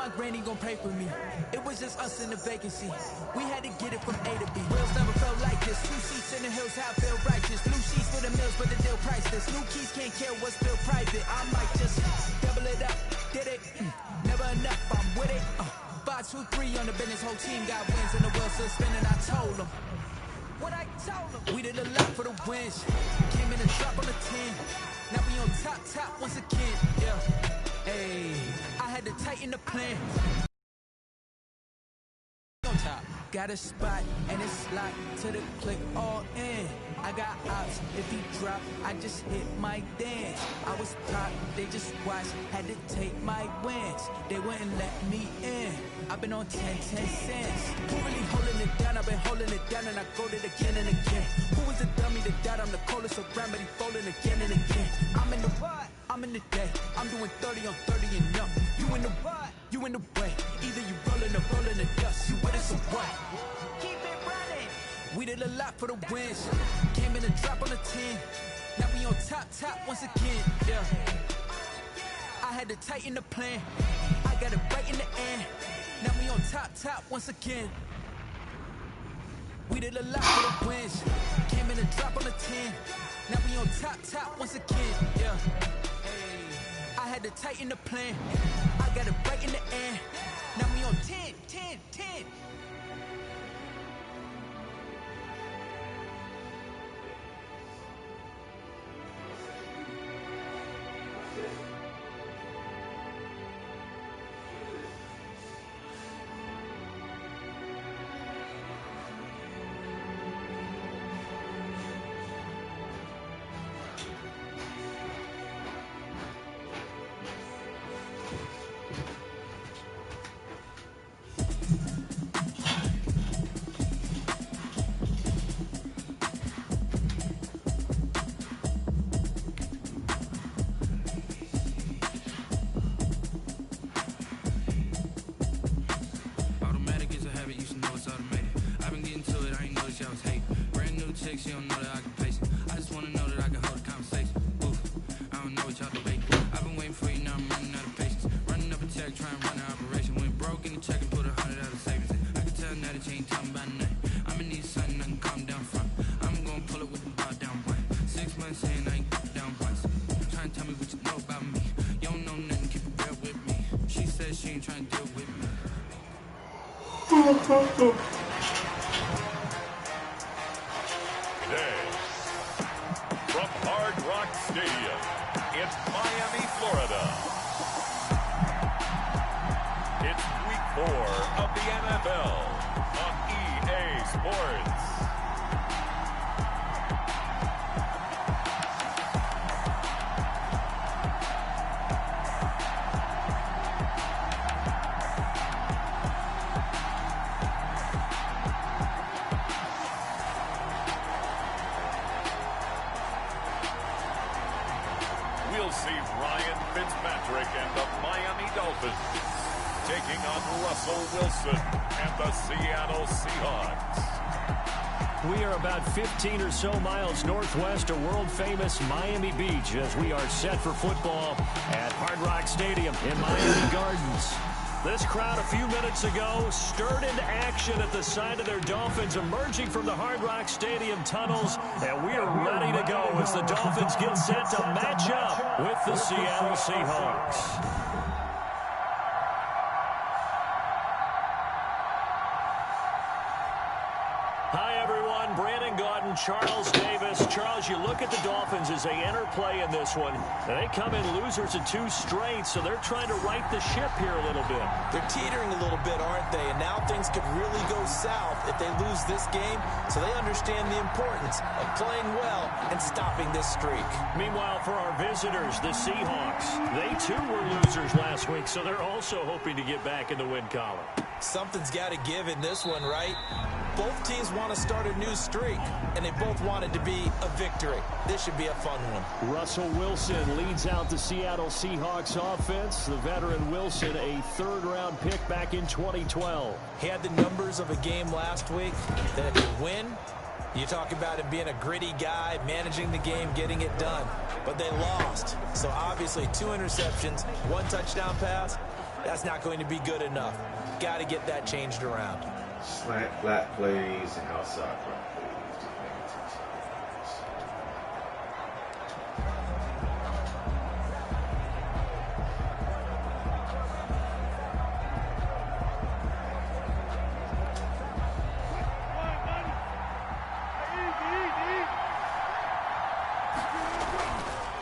my granny gon' pray for me. It was just us in the vacancy. We had to get it from A to B. Wheels never felt like this. 2 seats in the hills, how I feel righteous. Blue sheets for the mills, but the deal priceless. New keys can't care what's still private. I might just double it up. Did it? Never enough, I'm with it. 5, 2, 3 on the business. Whole team got wins and the wheels still spinning. I told them what I told them. We did a lot for the wins. Came in and drop on the 10. Now we on top once again. Yeah. Hey, I had to tighten the plan. On top, got a spot and it's locked to the click all in. I got ops, if he drop, I just hit my dance. I was top, they just watched, had to take my wins. They wouldn't let me in. I've been on 10 cents. Who really holding it down? I've been holding it down and I go it again and again. Who was the dummy that died? I'm the coldest around, but he folding again and again. I'm in the what? I'm in the day. I'm doing 30 on 30 and up. You in the what? You in the way. Either you rolling or rolling the dust. You with us or what? Keep it running. We did a lot for the wins. Came in and drop on the 10. Now we on top once again. Yeah. I had to tighten the plan. I got it right in the end. Now we on top once again. We did a lot for the wins. Came in and drop on the 10. Now we on top once again. Yeah. Hey, I had to tighten the plan. I got it right in the end. Now we on 10. She don't know that I can pace it. I just wanna know that I can hold a conversation. Oof, I don't know what y'all debate. I've been waiting for you, now I'm running out of patience. Running up a check, trying to run an operation. Went broke in the check and put 100 out of savings. I can tell now that you ain't talking about nothing. I'ma need something I can calm down from. I'm gonna pull it with the bar down one. 6 months saying I ain't down once. Trying to tell me what you know about me. You don't know nothing, keep it real with me. She said she ain't trying to deal with me. From Hard Rock Stadium in Miami, Florida. It's week 4 of the NFL on EA Sports. We'll see Ryan Fitzpatrick and the Miami Dolphins taking on Russell Wilson and the Seattle Seahawks. We are about 15 or so miles northwest of world-famous Miami Beach as we are set for football at Hard Rock Stadium in Miami Gardens. This crowd a few minutes ago stirred into action at the side of their Dolphins emerging from the Hard Rock Stadium tunnels, and we are ready to go as the Dolphins get set to match up with the Seattle Seahawks. Hi, everyone. Brandon Gaudin, Charles Davis. Charles, you look at the Dolphins as they enter play in this one. They come in losers of 2 straight, so they're trying to right the ship here a little bit. They're teetering a little bit, aren't they? And now things could really go south if they lose this game, so they understand the importance of playing well and stopping this streak. Meanwhile, for our visitors, the Seahawks, they too were losers last week, so they're also hoping to get back in the win column. Something's got to give in this one, right? Both teams want to start a new streak, and they both want it to be a victory. This should be a fun one. Russell Wilson leads out the Seattle Seahawks offense. The veteran Wilson, a third-round pick back in 2012. He had the numbers of a game last week that if you win, you talk about him being a gritty guy, managing the game, getting it done. But they lost. So obviously 2 interceptions, 1 touchdown pass. that's not going to be good enough. Got to get that changed around. Slant flat plays and outside front plays. Just paying attention to defense.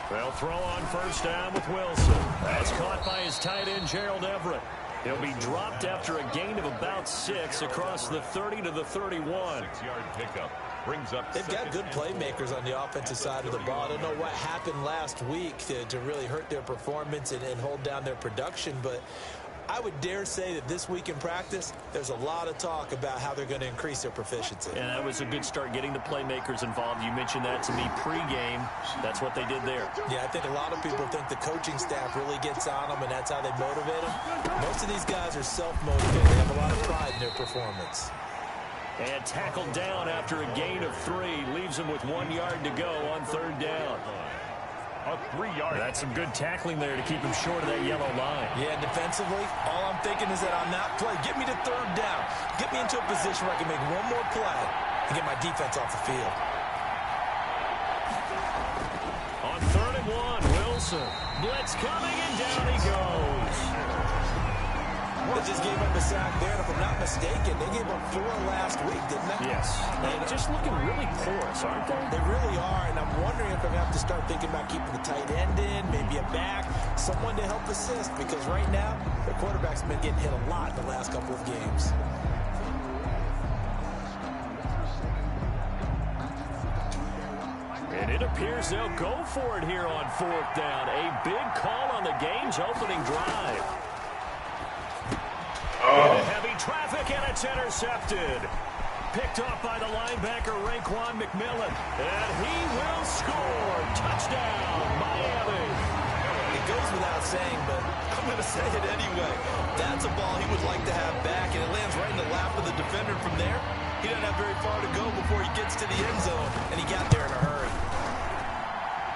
They'll throw on first down with Wilson. That's caught by his tight end, Gerald Everett. He'll be dropped after a gain of about 6 across the 30 to the 31. 6-yard pickup brings up. They've got good playmakers on the offensive side of the ball. I don't know what happened last week to really hurt their performance and hold down their production, but I would dare say that this week in practice, there's a lot of talk about how they're going to increase their proficiency. And that was a good start getting the playmakers involved. You mentioned that to me pregame. That's what they did there. Yeah, I think a lot of people think the coaching staff really gets on them, and that's how they motivate them. Most of these guys are self-motivated. They have a lot of pride in their performance. And tackled down after a gain of 3. Leaves him with 1 yard to go on third down. A 3-yard. That's some good tackling there to keep him short of that yellow line. Yeah, defensively, all I'm thinking is that on that play, get me to third down. Get me into a position where I can make one more play and get my defense off the field. On 3rd and 1, Wilson. Blitz coming, and down he goes. They just gave up a sack there, and if I'm not mistaken, they gave up 4 last week, didn't they? Yes. They're just looking really porous, aren't they? They really are, and I'm wondering if I'm going to have to start thinking about keeping the tight end in, maybe a back, someone to help assist, because right now, their quarterback's been getting hit a lot in the last couple of games. And it appears they'll go for it here on 4th down. A big call on the game's opening drive. Into heavy traffic, and it's intercepted. Picked off by the linebacker, Raekwon McMillan. And he will score. Touchdown, Miami. It goes without saying, but I'm going to say it anyway. That's a ball he would like to have back, and it lands right in the lap of the defender from there. He doesn't have very far to go before he gets to the end zone, and he got there in a hurry.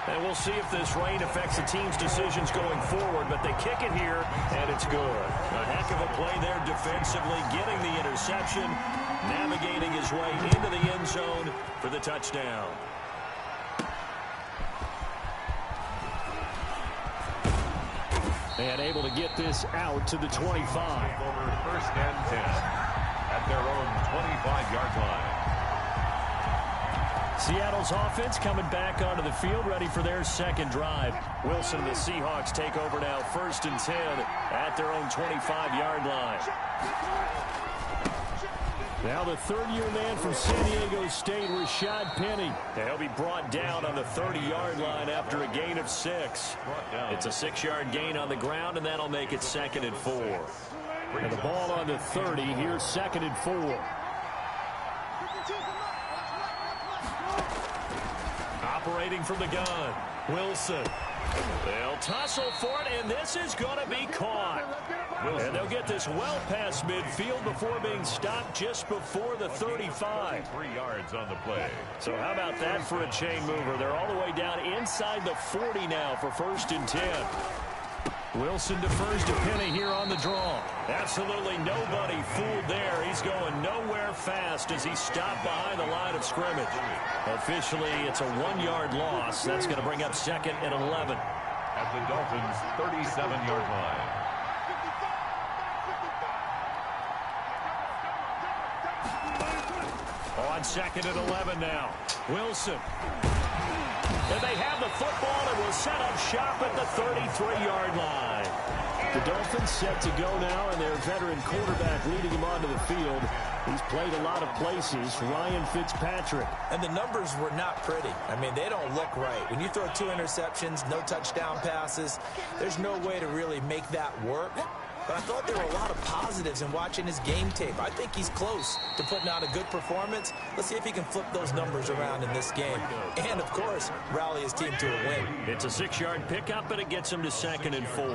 And we'll see if this rain affects the team's decisions going forward, but they kick it here, and it's good. A heck of a play there defensively, getting the interception, navigating his way into the end zone for the touchdown. And able to get this out to the 25. Over 1st and 10 at their own 25-yard line. Seattle's offense coming back onto the field, ready for their second drive. Wilson and the Seahawks take over now, 1st and 10 at their own 25-yard line. Now the 3rd-year man from San Diego State, Rashad Penny. He'll be brought down on the 30-yard line after a gain of 6. It's a 6-yard gain on the ground, and that'll make it 2nd and 4. And the ball on the 30, here's 2nd and 4. Operating from the gun, Wilson. They'll tussle for it, and this is going to be caught. And they'll get this well past midfield before being stopped just before the 35. 3 yards on the play. So how about that for a chain mover? They're all the way down inside the 40 now for 1st and 10. Wilson defers to Penny here on the draw. Absolutely nobody fooled there. He's going nowhere fast as he stopped behind the line of scrimmage. Officially, it's a 1-yard loss. That's going to bring up 2nd and 11. At the Dolphins' 37-yard line. On 2nd and 11 now. Wilson. And they have the football and will set up shop at the 33-yard line. The Dolphins set to go now, and their veteran quarterback leading him onto the field. He's played a lot of places, Ryan Fitzpatrick. And the numbers were not pretty. I mean, they don't look right. When you throw 2 interceptions, no touchdown passes, there's no way to really make that work. But I thought there were a lot of positives in watching his game tape. I think he's close to putting out a good performance. Let's see if he can flip those numbers around in this game. And, of course, rally his team to a win. It's a 6-yard pickup, but it gets him to 2nd and 4.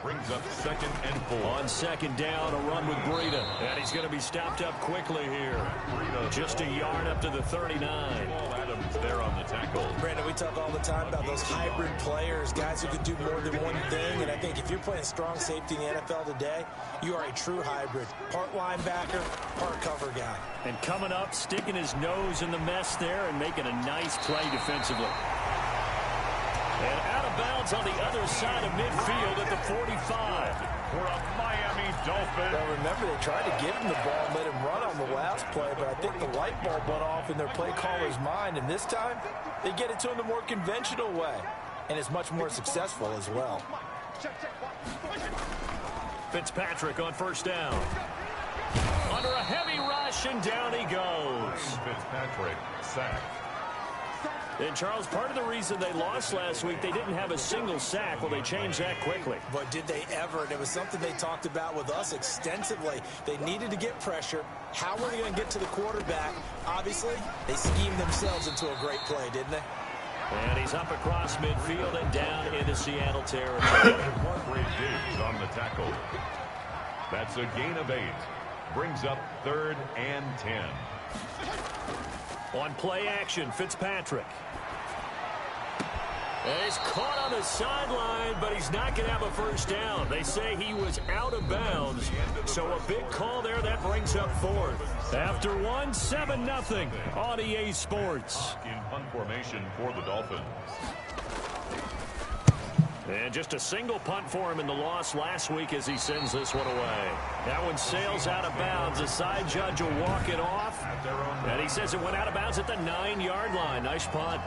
Brings up 2nd and 4. On 2nd down, a run with Breida. And he's going to be stopped up quickly here. Just a yard up to the 39. Adams there on the tackle. Brandon, we talk all the time about those hybrid players, guys who could do more than one thing. And I think if you're playing strong safety in the NFL, NFL today, you are a true hybrid. Part linebacker, part cover guy. And coming up, sticking his nose in the mess there and making a nice play defensively. And out of bounds on the other side of midfield at the 45. For a Miami Dolphin. Well, remember, they tried to give him the ball and let him run on the last play, but I think the light bulb went off in their play caller's mind, and this time they get it to him the more conventional way, and it's much more successful as well. Fitzpatrick on first down. Under a heavy rush, and down he goes. Fitzpatrick sacked. And, Charles, part of the reason they lost last week, they didn't have a single sack. Well, they changed that quickly. But did they ever? And it was something they talked about with us extensively. They needed to get pressure. How were they going to get to the quarterback? Obviously, they schemed themselves into a great play, didn't they? And he's up across midfield and down into Seattle territory. Great Diggs on the tackle. That's a gain of 8. Brings up 3rd and 10. On play action, Fitzpatrick. And he's caught on the sideline, but he's not going to have a first down. They say he was out of bounds. So a big call there. That brings up 4th. After 1, 7-0 on EA Sports. In punt formation for the Dolphins. And just a single punt for him in the loss last week as he sends this one away. That one sails out of bounds. The side judge will walk it off. And he says it went out of bounds at the 9-yard line. Nice punt.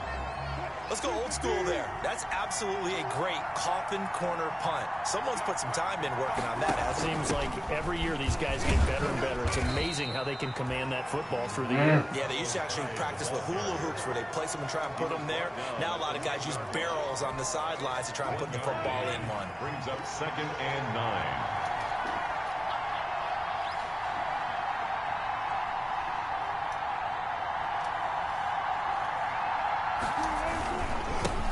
Let's go old school there. That's absolutely a great coffin corner punt. Someone's put some time in working on that, hasn't it? Seems like every year these guys get better and better. It's amazing how they can command that football through the air. Yeah, they used to actually practice with hula hoops where they place them and try and put them there. Now a lot of guys use barrels on the sidelines to try and put the football in one. Brings up 2nd and 9.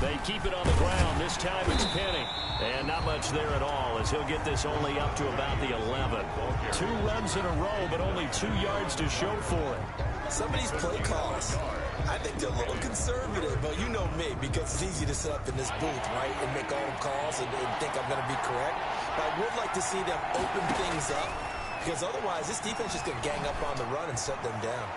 They keep it on the ground. This time it's Penny. And not much there at all as he'll get this only up to about the 11. 2 runs in a row, but only 2 yards to show for it. Some of these play calls, I think they're a little conservative, but you know me, because it's easy to sit up in this booth, right, and make all the calls and think I'm going to be correct. But I would like to see them open things up, because otherwise this defense is going to gang up on the run and shut them down.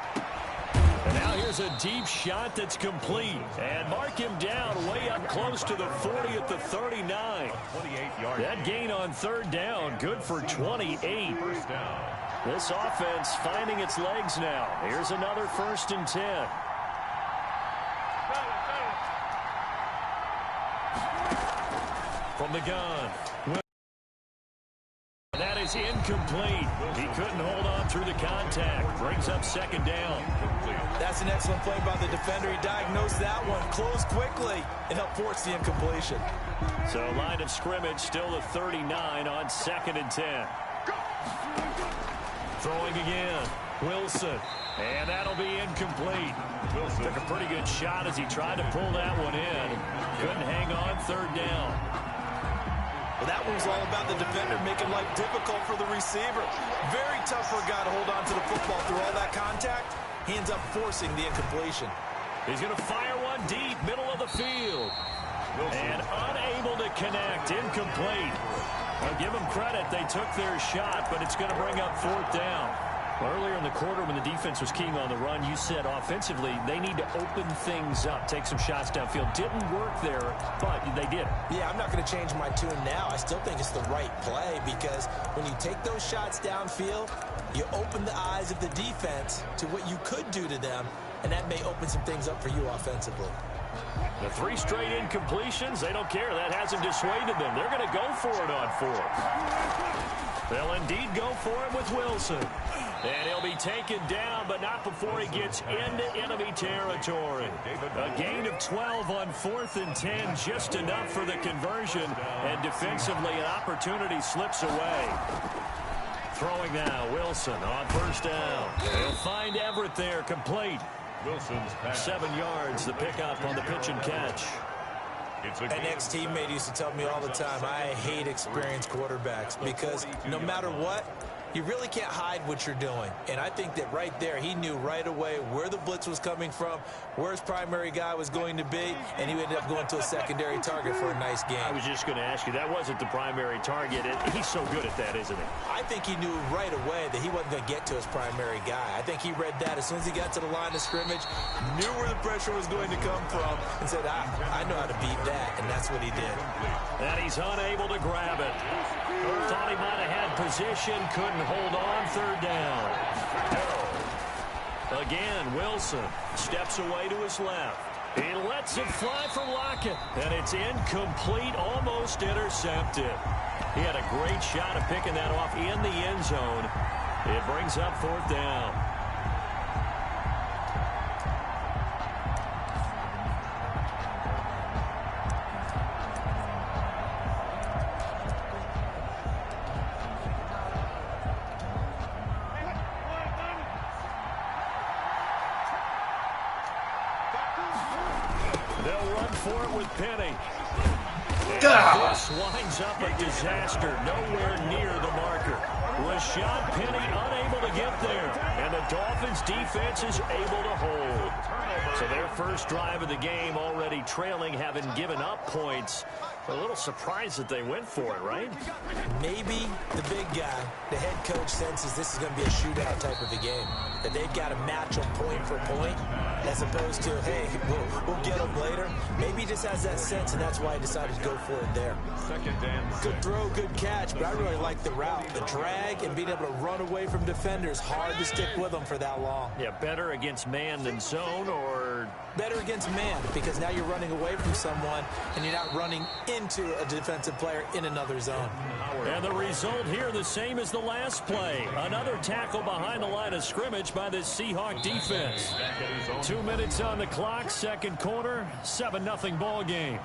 And now here's a deep shot that's complete. And mark him down way up close to the 40 at the 39. 28-yard. That gain on 3rd down, good for 28. First down. This offense finding its legs now. Here's another 1st and 10. From the gun. That is incomplete. He couldn't hold on through the contact. Brings up 2nd down. That's an excellent play by the defender. He diagnosed that one, closed quickly, and helped force the incompletion. So line of scrimmage still the 39 on 2nd and 10. Throwing again. Wilson. And that'll be incomplete. Wilson took a pretty good shot as he tried to pull that one in. Couldn't hang on 3rd down. Well, that one was all about the defender making life difficult for the receiver. Very tough for a guy to hold on to the football through all that contact. He ends up forcing the incompletion. He's going to fire one deep, middle of the field. And unable to connect, incomplete. I'll give them credit. They took their shot, but it's going to bring up 4th down. Earlier in the quarter when the defense was keying on the run, you said offensively they need to open things up, take some shots downfield. Didn't work there, but they did. Yeah, I'm not going to change my tune now. I still think it's the right play because when you take those shots downfield, you open the eyes of the defense to what you could do to them, and that may open some things up for you offensively. The 3 straight incompletions, they don't care. That hasn't dissuaded them. They're going to go for it on 4th. They'll indeed go for it with Wilson. And he'll be taken down, but not before he gets into enemy territory. A gain of 12 on 4th and 10, just enough for the conversion. And defensively, an opportunity slips away. Throwing now, Wilson on 1st down. He'll find Everett there, complete. Wilson's pass. 7 yards, the pickup on the pitch and catch. An ex-teammate used to tell me all the time, I hate experienced quarterbacks because no matter what, You really can't hide what you're doing. And I think that right there, he knew right away where the blitz was coming from, where his primary guy was going to be, and he ended up going to a secondary target for a nice game. I was just going to ask you, that wasn't the primary target. He's so good at that, isn't he? I think he knew right away that he wasn't going to get to his primary guy. I think he read that as soon as he got to the line of scrimmage, knew where the pressure was going to come from, and said, I know how to beat that, and that's what he did. And he's unable to grab it. Thought he might have had position, couldn't hold on, third down. Again, Wilson steps away to his left. He lets it fly for Lockett, and it's incomplete, almost intercepted. He had a great shot at picking that off in the end zone. It brings up fourth down. They'll run for it with Penny. This winds up a disaster, nowhere near the marker. Rashad Penny unable to get there, and the Dolphins defense is able to hold. So their first drive of the game already trailing, having given up points. A little surprised that they went for it, right? Maybe the big guy, the head coach, senses this is going to be a shootout type of a game. That they've got to match them point for point, as opposed to, hey, we'll get them later. Maybe he just has that sense, and that's why he decided to go for it there. Good throw, good catch, but I really like the route. The drag and being able to run away from defenders, hard to stick with them for that long. Yeah, better against man than zone, or... Better against man, because now you're running away from someone, and you're not running into a defensive player in another zone. And the result here, the same as the last play. Another tackle behind the line of scrimmage by the Seahawk defense. 2 minutes on the clock, second quarter, 7-0 ball game.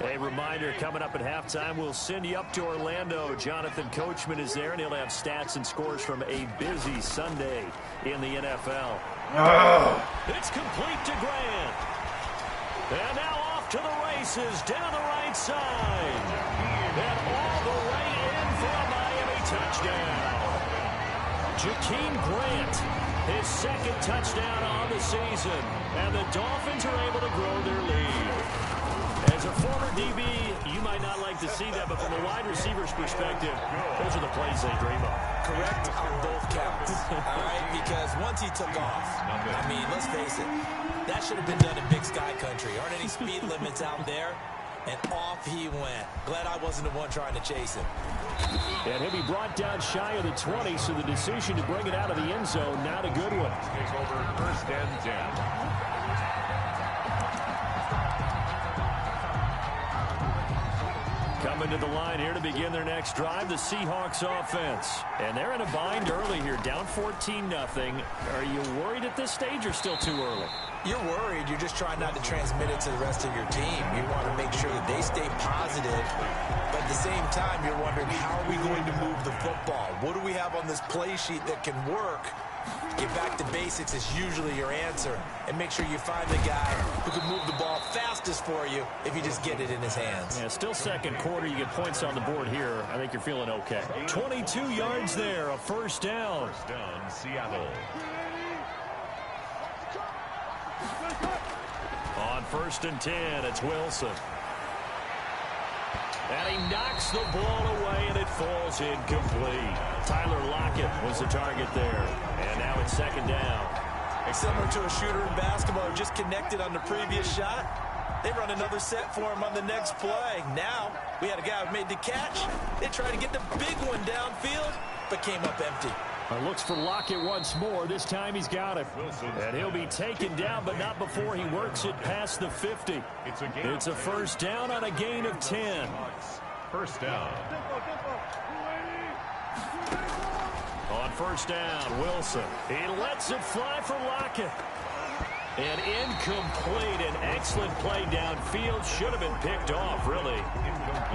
A reminder, coming up at halftime, we'll send you up to Orlando. Jonathan Coachman is there, and he'll have stats and scores from a busy Sunday in the NFL. It's complete to Grant. And now off to the races, down the right side. And all the way in for a Miami touchdown. Jakeem Grant, his second touchdown on the season. And the Dolphins are able to grow their lead. As a former DB, you might not like to see that, but from a wide receiver's perspective, those are the plays they dream of. Correct on both counts, all right? Because once he took off, I mean, let's face it, that should have been done in Big Sky Country. Aren't any speed limits out there? And off he went. Glad I wasn't the one trying to chase him. And he'll be brought down shy of the 20, so the decision to bring it out of the end zone, not a good one. Take over first and 10. Coming to the line here to begin their next drive, the Seahawks offense. And they're in a bind early here, down 14-0. Are you worried at this stage or still too early? You're worried. You're just trying not to transmit it to the rest of your team. You want to make sure that they stay positive. But at the same time, you're wondering, how are we going to move the football? What do we have on this play sheet that can work? Get back to basics is usually your answer. And make sure you find the guy who can move the ball fastest for you if you just get it in his hands. Yeah, still second quarter. You get points on the board here. I think you're feeling okay. 22 yards there, a first down. First down, Seattle. On first and 10, it's Wilson. And he knocks the ball away, and it falls incomplete. Tyler Lockett was the target there. And now it's second down. Similar to a shooter in basketball who just connected on the previous shot. They run another set for him on the next play. Now, we had a guy who made the catch. They tried to get the big one downfield, but came up empty. Looks for Lockett once more. This time he's got it. And he'll be taken down, but not before he works it past the 50. It's a first down on a gain of 10. First down. On first down, Wilson. He lets it fly for Lockett. And incomplete. An excellent play downfield. Should have been picked off, really.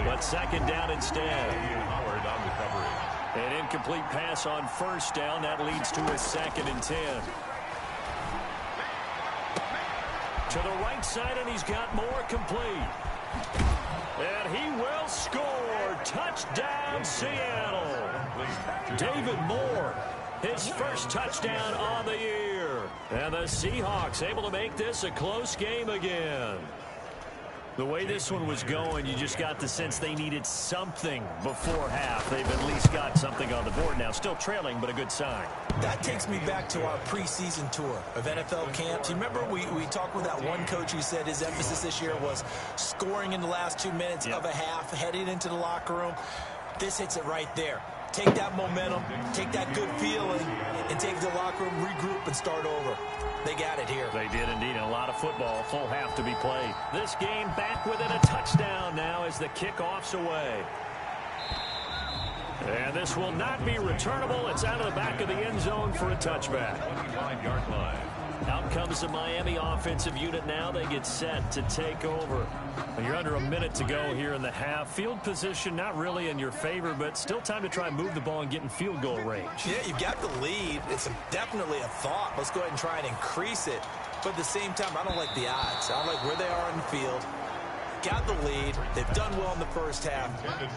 But second down instead. Howard on the coverage. An incomplete pass on first down. That leads to a second and 10. To the right side, and he's got more complete. And he will score. Touchdown, Seattle. David Moore, his first touchdown on the year. And the Seahawks able to make this a close game again. The way this one was going, you just got the sense they needed something before half. They've at least got something on the board now. Still trailing, but a good sign. That takes me back to our preseason tour of NFL camps. You remember we talked with that one coach who said his emphasis this year was scoring in the last 2 minutes of a half, heading into the locker room. This hits it right there. Take that momentum, take that good feeling, and take the locker room, regroup, and start over. They got it here. They did indeed. A lot of football, full half to be played. This game back within a touchdown now as the kickoff's away. And this will not be returnable. It's out of the back of the end zone for a touchback. 25-yard line. Out comes the Miami offensive unit now. They get set to take over. You're under a minute to go here in the half. Field position not really in your favor, but still time to try and move the ball and get in field goal range. Yeah, you've got the lead. It's definitely a thought. Let's go ahead and try and increase it. But at the same time, I don't like the odds. I like where they are in the field. Got the lead. They've done well in the first half.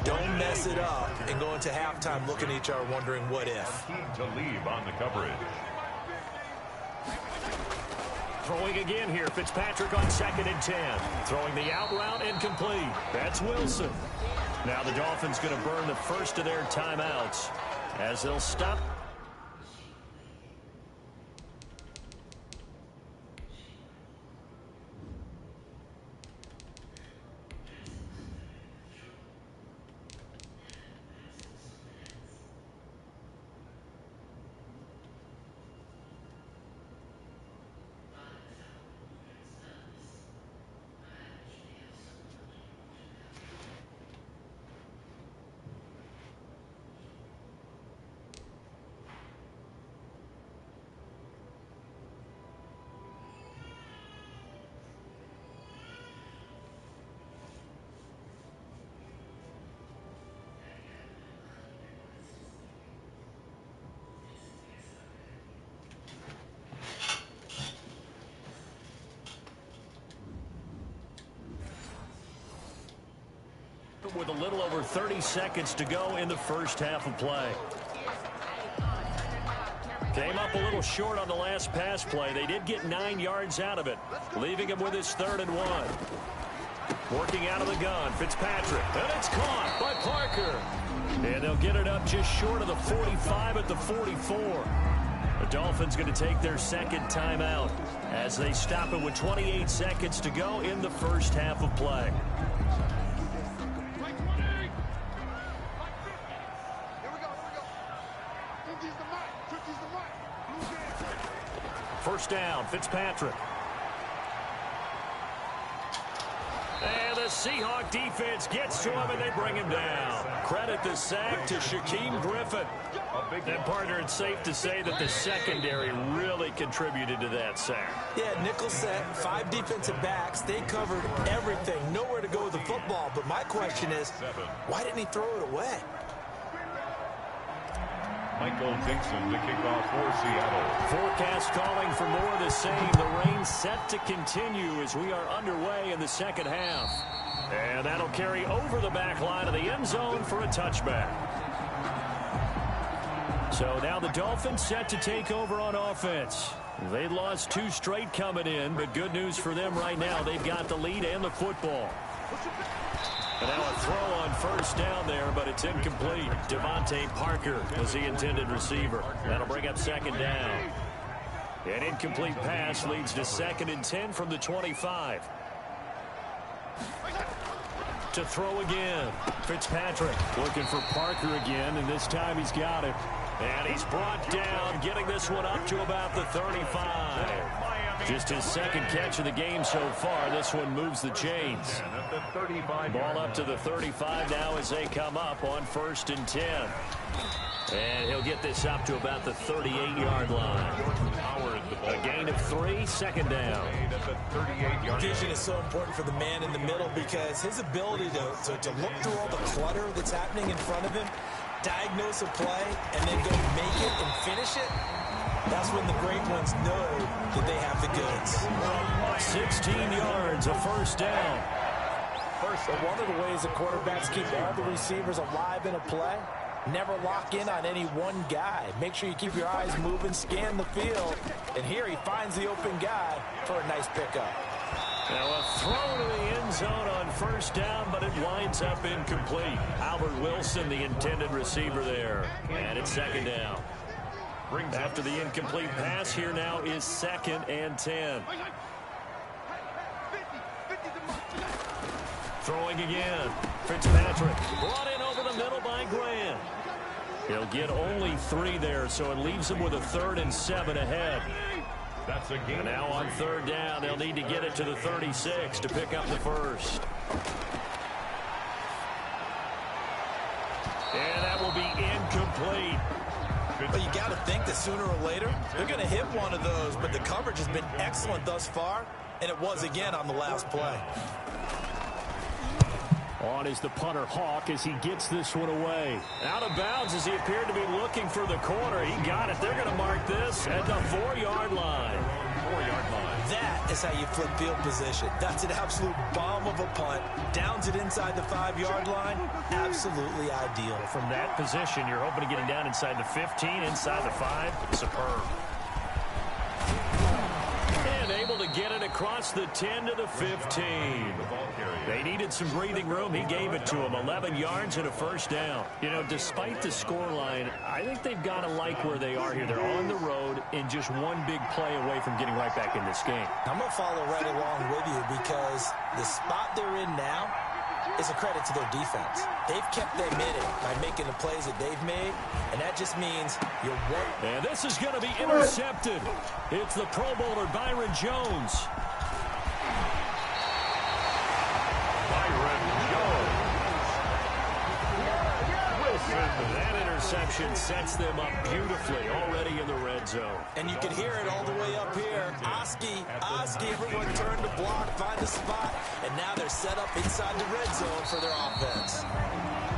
Don't mess it up and go into halftime looking at each other wondering what if. To leave on the coverage. Throwing again here, Fitzpatrick on 2nd and 10. Throwing the out route incomplete. That's Wilson. Now the Dolphins going to burn the first of their timeouts as they'll stop. With a little over 30 seconds to go in the first half of play. Came up a little short on the last pass play. They did get 9 yards out of it, leaving him with his 3rd and 1. Working out of the gun, Fitzpatrick, and it's caught by Parker. And they'll get it up just short of the 45 at the 44. The Dolphins going to take their second timeout as they stop it with 28 seconds to go in the first half of play. First down, Fitzpatrick. And the Seahawk defense gets to him, and they bring him down. Credit the sack to Shaquem Griffin. And, partner, it's safe to say that the secondary really contributed to that sack. Yeah, nickel set, 5 defensive backs. They covered everything. Nowhere to go with the football. But my question is, why didn't he throw it away? Michael Dixon to kick off for Seattle. Forecast calling for more of the same. The rain set to continue as we are underway in the second half. And that'll carry over the back line of the end zone for a touchback. So now the Dolphins set to take over on offense. They'd lost 2 straight coming in, but good news for them right now. They've got the lead and the football. And now a throw on first down there, but it's incomplete. Devontae Parker was the intended receiver. That'll bring up 2nd down. An incomplete pass leads to 2nd and 10 from the 25. To throw again. Fitzpatrick looking for Parker again, and this time he's got it. And he's brought down, getting this one up to about the 35. Just his 2nd catch of the game so far. This one moves the chains. Ball up to the 35 now as they come up on 1st and 10. And he'll get this up to about the 38-yard line. A gain of 3, 2nd down. Vision is so important for the man in the middle because his ability to look through all the clutter that's happening in front of him, diagnose a play, and then go make it and finish it, that's when the great ones know that they have the goods. 16 yards, a first down. first. But one of the ways the quarterbacks keep all the receivers alive in a play, never lock in on any one guy. Make sure you keep your eyes moving, scan the field. And here he finds the open guy for a nice pickup. Now a throw to the end zone on first down, but it winds up incomplete. Albert Wilson, the intended receiver there. And it's second down. After the incomplete pass, here now is 2nd and 10. Throwing again. Fitzpatrick brought in over the middle by Grant. He'll get only 3 there, so it leaves him with a 3rd and 7 ahead. That's a game. And now on 3rd down, they'll need to get it to the 36 to pick up the first. And that will be incomplete. But you got to think that sooner or later, they're going to hit one of those. But the coverage has been excellent thus far, and it was again on the last play. On is the punter Hawk as he gets this one away. Out of bounds as he appeared to be looking for the corner. He got it. They're going to mark this at the 4-yard line. 4-yard line. That is how you flip field position. That's an absolute bomb of a punt. Downs it inside the 5-yard line. Absolutely ideal. From that position, you're hoping to get it down inside the 15, inside the 5. Superb. And able to get it across the 10 to the 15. They needed some breathing room. He gave it to them. 11 yards and a first down. You know, despite the scoreline, I think they've got to like where they are here. They're on the road and just one big play away from getting right back in this game. I'm going to follow right along with you because the spot they're in now is a credit to their defense. They've kept them in it by making the plays that they've made, and that just means you're one. And this is going to be intercepted. It's the Pro Bowler Byron Jones. That interception sets them up beautifully already in the red zone. And you can hear it all the way up here. Oski, everyone turn to block, find a spot, and now they're set up inside the red zone for their offense.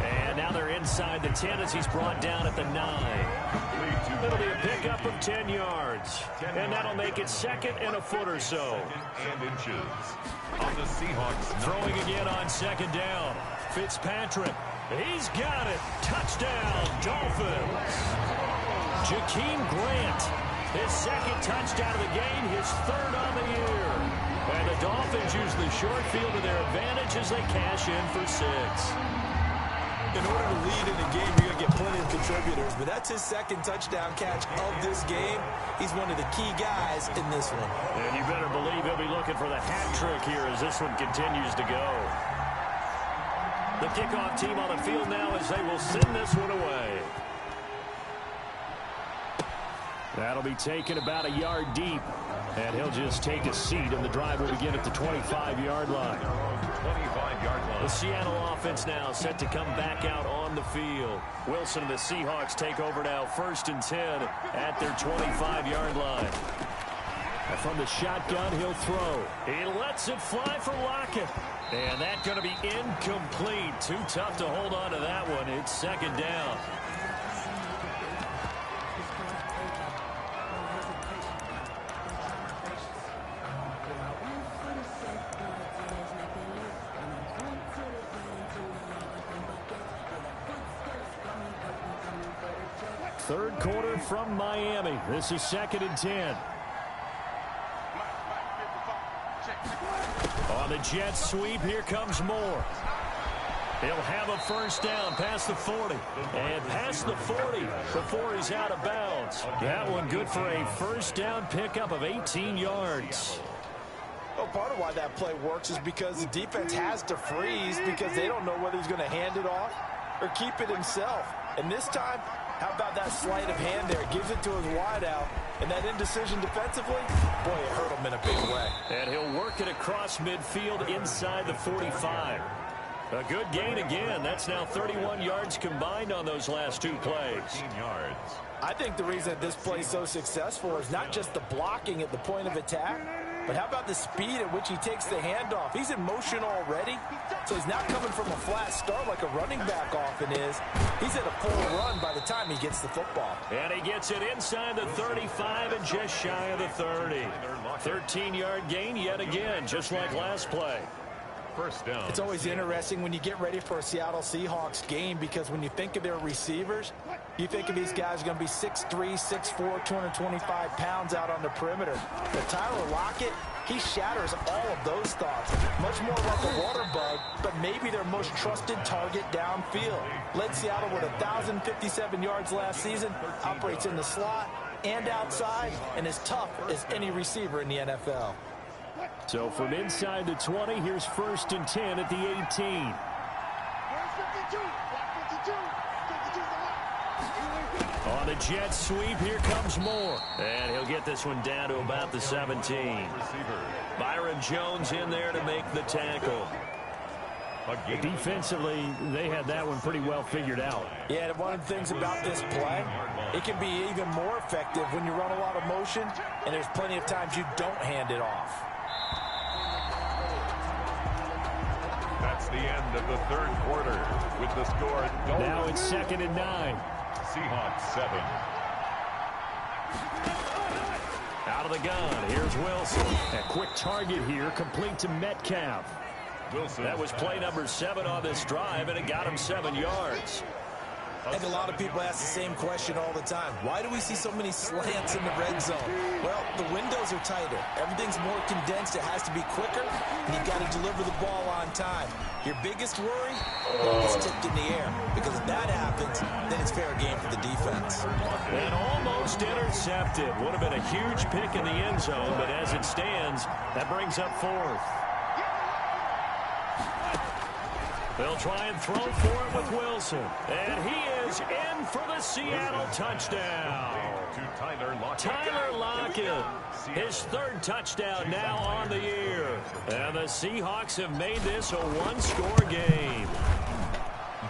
And now they're inside the 10 as he's brought down at the 9. It'll be a pickup of 10 yards. And that'll make it 2nd and a foot or so. And inches on the Seahawks. Throwing again on 2nd down. Fitzpatrick. He's got it. Touchdown, Dolphins. Jakeem Grant, his 2nd touchdown of the game, his 3rd on the year. And the Dolphins use the short field to their advantage as they cash in for 6. In order to lead in a game, you're going to get plenty of contributors, but that's his 2nd touchdown catch of this game. He's one of the key guys in this one. And you better believe he'll be looking for the hat trick here as this one continues to go. The kickoff team on the field now as they will send this one away. That'll be taken about a yard deep. And he'll just take a seat, and the drive will begin at the 25-yard line. 25-yard line. The Seattle offense now set to come back out on the field. Wilson and the Seahawks take over now 1st and 10 at their 25-yard line. And from the shotgun, he'll throw. He lets it fly for Lockett. And that's going to be incomplete. Too tough to hold on to that one. It's 2nd down. Third quarter from Miami. This is 2nd and 10. On the jet sweep, here comes Moore. He'll have a first down past the 40. And past the 40 before he's out of bounds. That one good for a first down pickup of 18 yards. Well, part of why that play works is because the defense has to freeze because they don't know whether he's going to hand it off or keep it himself. And this time, how about that sleight of hand there? Gives it to his wideout. And that indecision defensively, boy, it hurt him in a big way. And he'll work it across midfield inside the 45. A good gain again. That's now 31 yards combined on those last 2 plays. 14 yards. I think the reason that this play is so successful is not just the blocking at the point of attack, but how about the speed at which he takes the handoff? He's in motion already, so he's not coming from a flat start like a running back often is. He's at a full run by the time he gets the football. And he gets it inside the 35 and just shy of the 30. 13-yard gain yet again, just like last play. First down. It's always interesting when you get ready for a Seattle Seahawks game because when you think of their receivers, you think of these guys are going to be 6'3", 6'4", 225 pounds out on the perimeter. But Tyler Lockett, he shatters all of those thoughts. Much more like a water bug, but maybe their most trusted target downfield. Led Seattle with 1,057 yards last season, operates in the slot and outside, and is tough as any receiver in the NFL. So from inside the 20, here's 1st and 10 at the 18. On the jet sweep, here comes Moore. And he'll get this one down to about the 17. Byron Jones in there to make the tackle. Defensively, they had that one pretty well figured out. Yeah, one of the things about this play, it can be even more effective when you run a lot of motion, and there's plenty of times you don't hand it off. That's the end of the third quarter with the score. Now it's 2nd and 9. Seahawks 7. Out of the gun, here's Wilson. A quick target here, complete to Metcalf. Wilson. That was play number 7 on this drive, and it got him 7 yards. I think a lot of people ask the same question all the time. Why do we see so many slants in the red zone? Well, the windows are tighter. Everything's more condensed. It has to be quicker, and you've got to deliver the ball on time. Your biggest worry? Ball is tipped in the air, because if that happens, then it's fair game for the defense. And almost intercepted. Would have been a huge pick in the end zone, but as it stands, that brings up 4th. They'll try and throw for it with Wilson. And he is in for the Seattle touchdown. Tyler Lockett, his 3rd touchdown now on the year. And the Seahawks have made this a one-score game.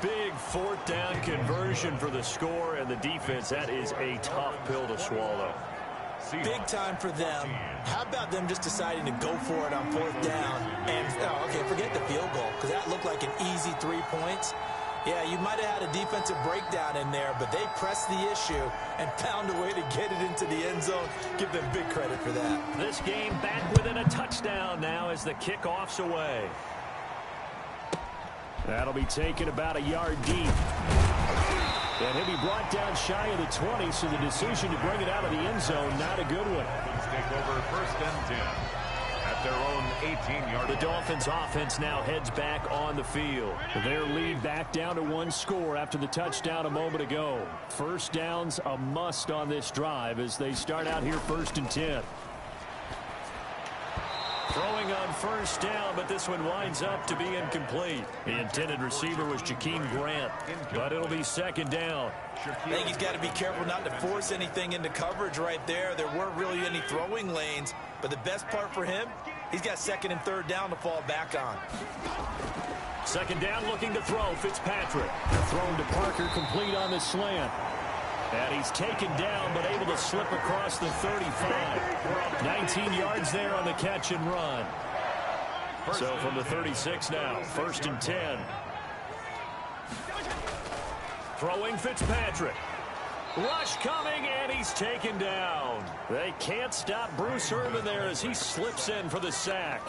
Big 4th down conversion for the score, and the defense, that is a tough pill to swallow. Big time for them. How about them just deciding to go for it on 4th down? And, okay, forget the field goal, because that looked like an easy 3 points. Yeah, you might have had a defensive breakdown in there, but they pressed the issue and found a way to get it into the end zone. Give them big credit for that. This game back within a touchdown now as the kickoff's away. That'll be taken about a yard deep. And he'll be brought down shy of the 20, so the decision to bring it out of the end zone, not a good one. Take over 1st and 10 at their own 18-yard. The Dolphins offense now heads back on the field. Their lead back down to 1 score after the touchdown a moment ago. 1st downs a must on this drive as they start out here 1st and 10. Throwing on 1st down, but this one winds up to be incomplete. The intended receiver was Jakeem Grant, but it'll be 2nd down. I think he's got to be careful not to force anything into coverage right there. There weren't really any throwing lanes, but the best part for him, he's got 2nd and 3rd down to fall back on. 2nd down, looking to throw. Fitzpatrick. Thrown to Parker, complete on the slant. And he's taken down, but able to slip across the 35. 19 yards there on the catch and run. So from the 36 now, 1st and 10. Throwing Fitzpatrick. Rush coming, and he's taken down. They can't stop Bruce Irvin there as he slips in for the sack.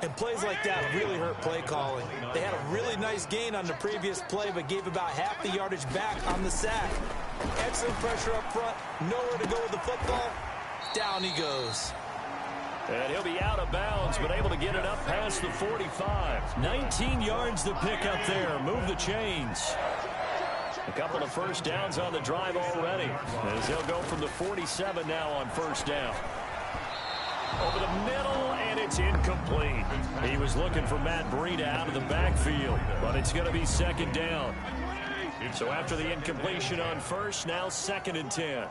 And plays like that really hurt play calling. They had a really nice gain on the previous play, but gave about half the yardage back on the sack. Excellent pressure up front. Nowhere to go with the football. Down he goes. And he'll be out of bounds, but able to get it up past the 45. 19 yards to pick up there. Move the chains. A couple of 1st downs on the drive already, as they'll go from the 47 now on 1st down. Over the middle, and it's incomplete. He was looking for Matt Breida out of the backfield, but it's going to be 2nd down. So after the incompletion on 1st, now 2nd and 10.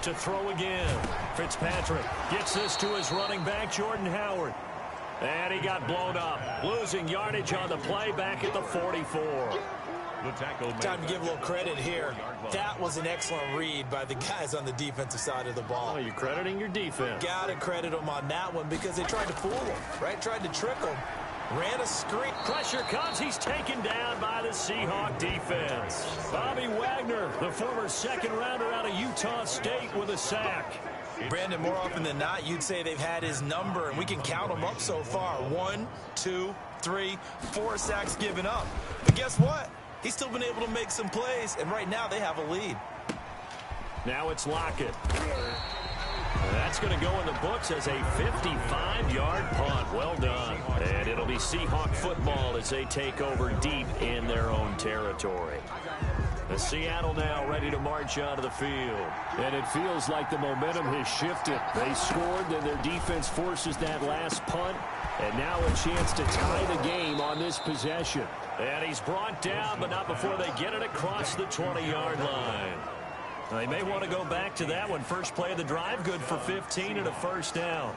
To throw again. Fitzpatrick gets this to his running back, Jordan Howard. And he got blown up, losing yardage on the play back at the 44. Time to give a little credit here. That was an excellent read by the guys on the defensive side of the ball. Oh, you're crediting your defense. Got to credit them on that one because they tried to fool him, right? Tried to trick him. Ran a screen. Pressure comes. He's taken down by the Seahawk defense. Bobby Wagner, the former 2nd rounder out of Utah State, with a sack. Brandon, more often than not, you'd say they've had his number, and we can count them up so far. 1, 2, 3, 4 sacks given up. But guess what? He's still been able to make some plays, and right now they have a lead. Now it's Lockett. That's going to go in the books as a 55-yard punt. Well done. And it'll be Seahawk football as they take over deep in their own territory. The Seattle now ready to march onto the field. And it feels like the momentum has shifted. They scored, then their defense forces that last punt. And now a chance to tie the game on this possession. And he's brought down, but not before they get it across the 20-yard line. They may want to go back to that one. First play of the drive, good for 15 and a first down.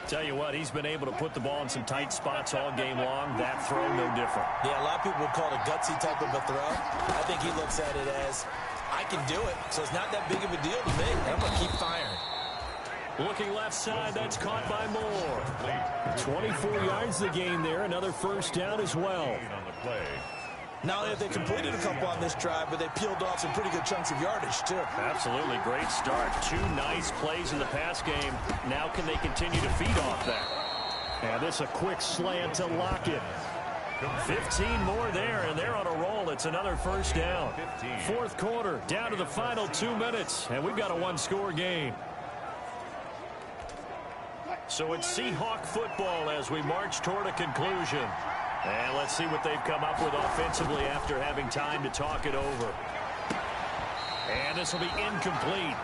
Tell you what, he's been able to put the ball in some tight spots all game long. That throw, no different. Yeah, a lot of people would call it a gutsy type of a throw. I think he looks at it as, I can do it, so it's not that big of a deal to me. I'm going to keep firing. Looking left side, that's caught by Moore. 24 yards the gain there, another first down as well. Not only have they completed a couple on this drive, but they peeled off some pretty good chunks of yardage, too. Absolutely. Great start. 2 nice plays in the pass game. Now can they continue to feed off that? And this a quick slant to Lockett. 15 more there, and they're on a roll. It's another first down. Fourth quarter, down to the final 2 minutes, and we've got a one-score game. So it's Seahawk football as we march toward a conclusion. And let's see what they've come up with offensively after having time to talk it over. And this will be incomplete.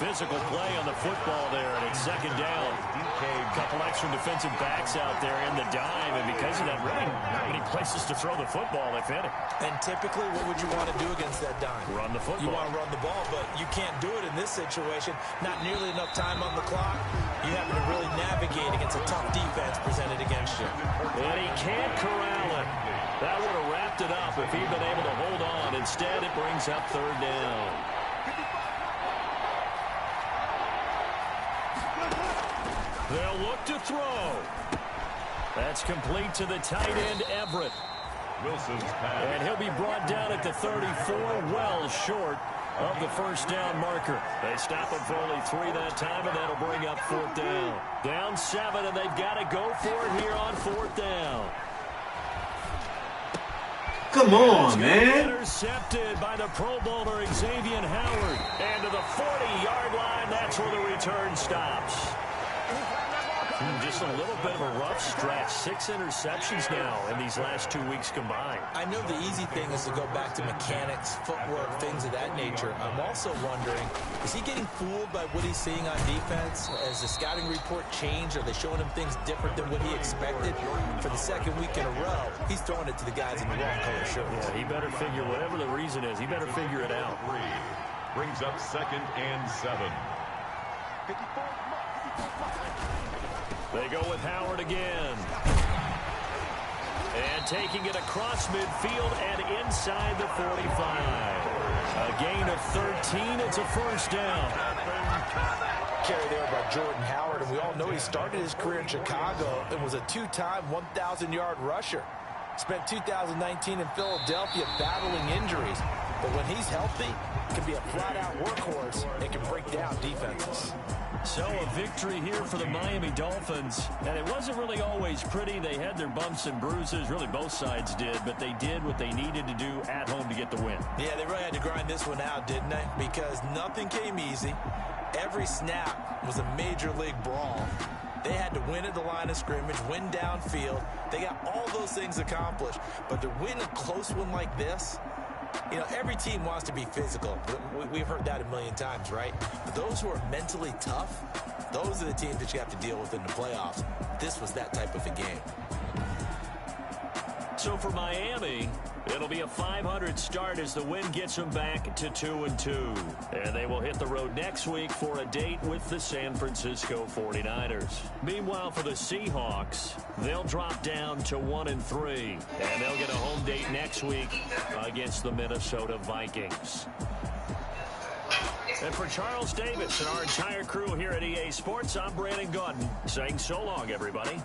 Physical play on the football there, and it's second down. A couple extra defensive backs out there in the dime, and because of that, really not many places to throw the football, if any. And typically, what would you want to do against that dime? Run the football. You want to run the ball, but you can't do it in this situation. Not nearly enough time on the clock. You have to really navigate against a tough defense presented against you. And he can't corral it. That would have wrapped it up if he'd been able to hold on. Instead, it brings up third down. They'll look to throw. That's complete to the tight end, Everett. And he'll be brought down at the 34, well short of the first down marker. They stop him for only 3 that time, and that'll bring up fourth down. Down 7, and they've got to go for it here on fourth down. Come on, man. Intercepted by the Pro Bowler Xavier Howard. And to the 40-yard line, that's where the return stops. Just a little bit of a rough stretch. 6 interceptions now in these last 2 weeks combined. I know the easy thing is to go back to mechanics, footwork, things of that nature. I'm also wondering, is he getting fooled by what he's seeing on defense? Has the scouting report changed? Are they showing him things different than what he expected? For the second week in a row, he's throwing it to the guys in the wrong color shirts. Yeah, he better figure, whatever the reason is, he better figure it out. Brings up 2nd and 7. They go with Howard again. And taking it across midfield and inside the 45. A gain of 13. It's a first down. Carry there by Jordan Howard, and we all know he started his career in Chicago and was a 2-time 1,000-yard rusher. Spent 2019 in Philadelphia battling injuries. But when he's healthy, can be a flat-out workhorse and can break down defenses. So a victory here for the Miami Dolphins. And it wasn't really always pretty. They had their bumps and bruises. Really, both sides did. But they did what they needed to do at home to get the win. Yeah, they really had to grind this one out, didn't they? Because nothing came easy. Every snap was a major league brawl. They had to win at the line of scrimmage, win downfield. They got all those things accomplished. But to win a close one like this, you know, every team wants to be physical. We've heard that a million times, right? But those who are mentally tough, those are the teams that you have to deal with in the playoffs. This was that type of a game. So for Miami, it'll be a 500 start as the win gets them back to 2-2. And they will hit the road next week for a date with the San Francisco 49ers. Meanwhile, for the Seahawks, they'll drop down to 1-3. And they'll get a home date next week against the Minnesota Vikings. And for Charles Davis and our entire crew here at EA Sports, I'm Brandon Gaudin saying so long, everybody.